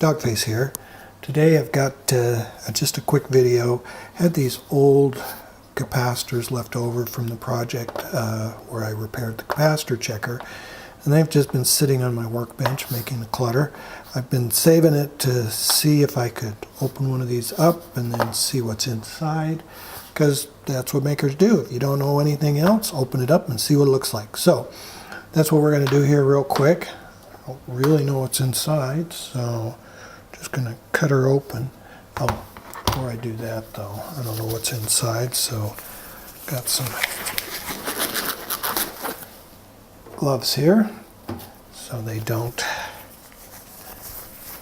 Dogface here. Today I've got just a quick video. Had these old capacitors left over from the project where I repaired the capacitor checker, and they've just been sitting on my workbench making a clutter. I've been saving it to see if I could open one of these up and then see what's inside, because that's what makers do. If you don't know anything else, open it up and see what it looks like. So that's what we're going to do here real quick. I don't really know what's inside, so just going to cut her open. Oh, before I do that though, I don't know what's inside, so got some gloves here so they don't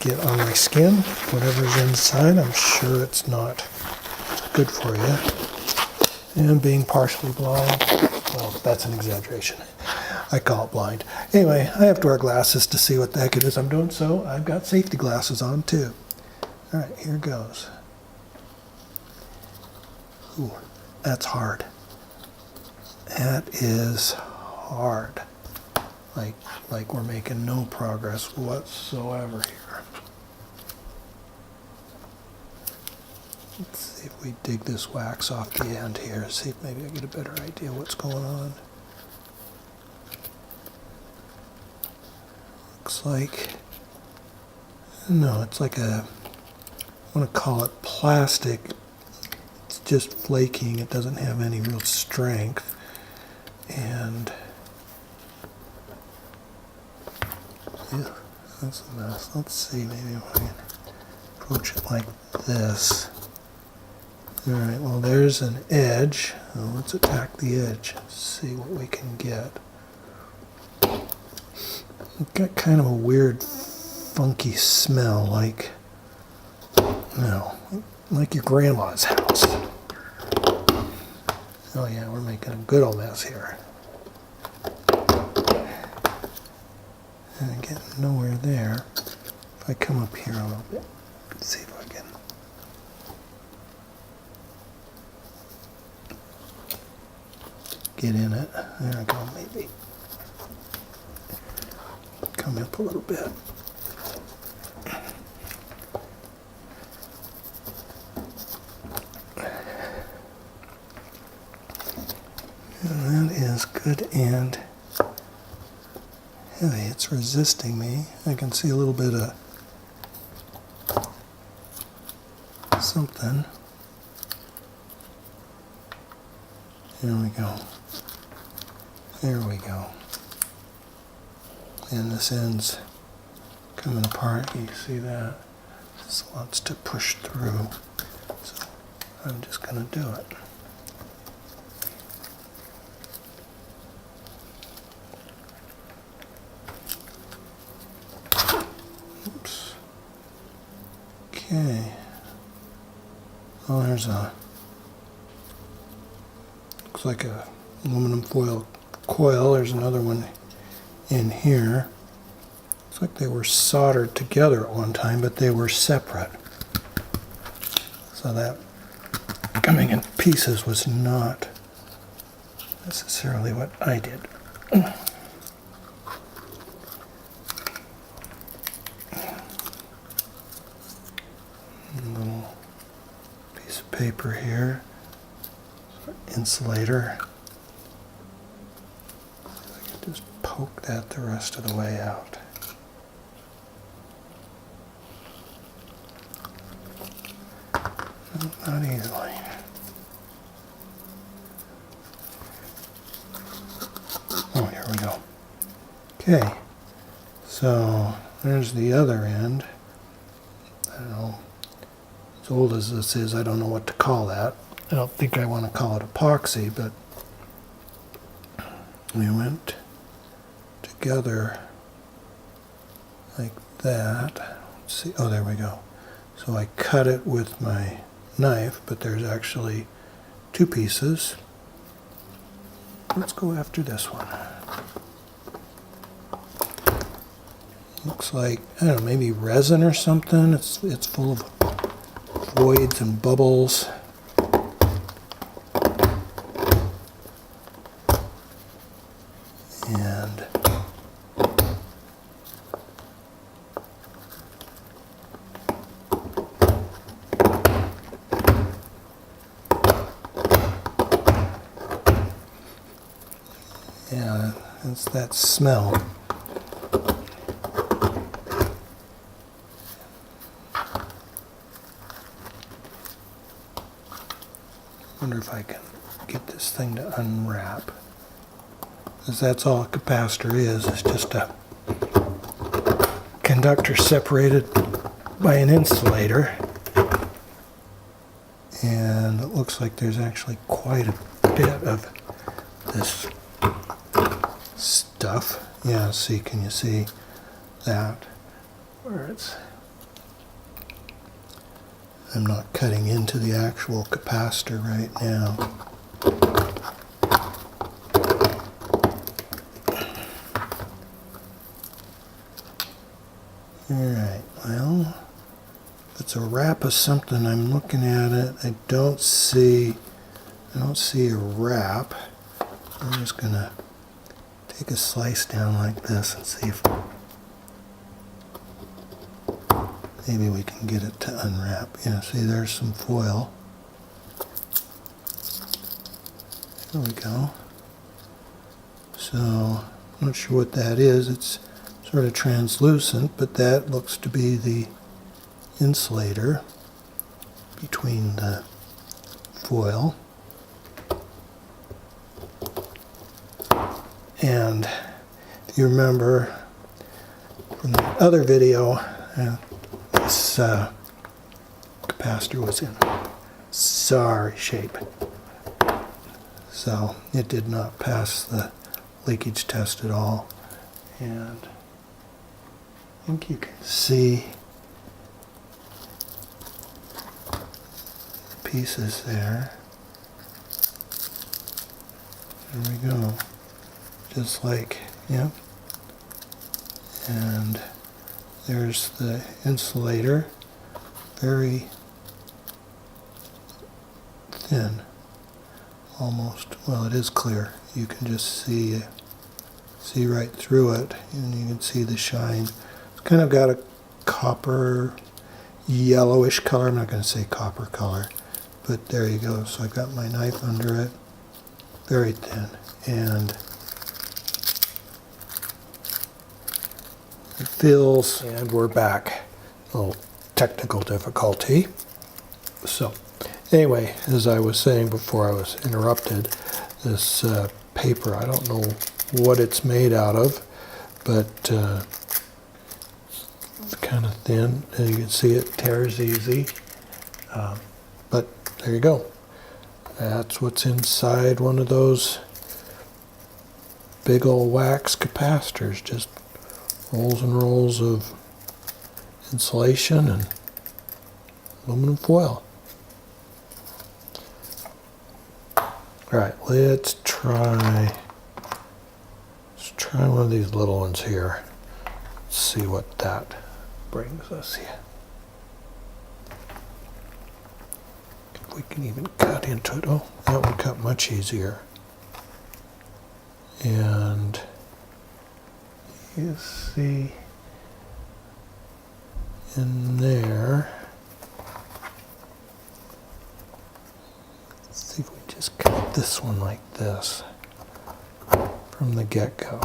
get on my skin. Whatever's inside, I'm sure it's not good for you. And being partially blind, well, that's an exaggeration. I call it blind. Anyway, I have to wear glasses to see what the heck it is I'm doing, so I've got safety glasses on too. Alright, here goes. Ooh, that's hard. That is hard. Like we're making no progress whatsoever here. Let's see if we dig this wax off the end here, see if maybe I get a better idea what's going on. Looks like, no, it's like a, I want to call it plastic. It's just flaking. It doesn't have any real strength. And yeah, that's a mess. Let's see, maybe if I can approach it like this. Alright, well there's an edge. Well, let's attack the edge, see what we can get. It's got kind of a weird, funky smell, like, like your grandma's house. Oh yeah, we're making a good old mess here. And getting nowhere there. If I come up here a little bit, let's see if I can. Get in it. There we go, maybe. Come up a little bit. And that is good and heavy. It's resisting me. I can see a little bit of something. There we go. There we go. And this end's coming apart. You see that? There's lots to push through. So I'm just going to do it. Oops. Okay. Oh, there's a, looks like a aluminum foil coil. There's another one in here. Looks like they were soldered together at one time, but they were separate. So that coming in pieces was not necessarily what I did. A little piece of paper here, insulator. Just poke that the rest of the way out. Not easily. Oh, here we go. Okay, so there's the other end. I don't know, as old as this is, I don't know what to call that. I don't think I want to call it epoxy, but we went together like that. Let's see. Oh, there we go. So I cut it with my knife, but there's actually two pieces. Let's go after this one. Looks like, I don't know, maybe resin or something. It's full of voids and bubbles. And It's that smell. Wonder if I can get this thing to unwrap. Because that's all a capacitor is. It's just a conductor separated by an insulator. And it looks like there's actually quite a bit of this stuff. Yeah, see, can you see that? Where it's... I'm not cutting into the actual capacitor right now. Alright, well, if it's a wrap of something, I'm looking at it. I don't see a wrap. I'm just gonna take a slice down like this and see if maybe we can get it to unwrap. Yeah, see, there's some foil. There we go. So, I'm not sure what that is. It's sort of translucent, but that looks to be the insulator between the foil. And if you remember from the other video, this capacitor was in sorry shape. So it did not pass the leakage test at all. And I think you can see the pieces there. There we go. Just like, yeah. And there's the insulator, very thin, almost, well, it is clear. You can just see right through it, and you can see the shine. It's kind of got a copper yellowish color. I'm not going to say copper color, but there you go. So I've got my knife under it, very thin, and it feels, and we're back. A little technical difficulty. So anyway, as I was saying before I was interrupted, this paper, I don't know what it's made out of, but it's kind of thin. As you can see, it tears easy. But there you go. That's what's inside one of those big old wax capacitors. Just rolls and rolls of insulation and aluminum foil. Alright, let's try one of these little ones here. Let's see what that brings us here. If we can even cut into it. Oh, that would cut much easier. And you see in there, let's see if we just cut this one like this from the get-go.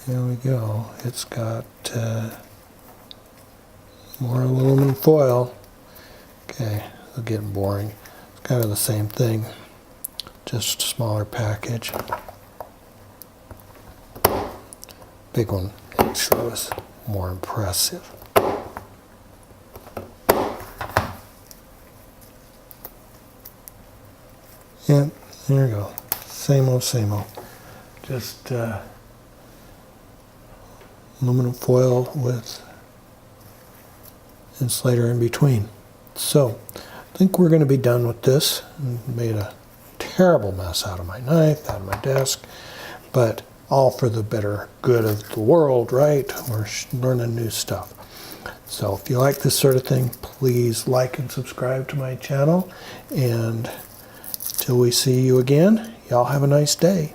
There we go. It's got more aluminum foil. Okay, it's getting boring. It's kind of the same thing, just a smaller package. Big one actually was more impressive. Yeah, there you go. Same old, same old. Just aluminum foil with insulator in between. So, I think we're going to be done with this. Made a terrible mess out of my knife, out of my desk, but all for the better good of the world, right? We're learning new stuff. So if you like this sort of thing, please like and subscribe to my channel. And till we see you again, y'all have a nice day.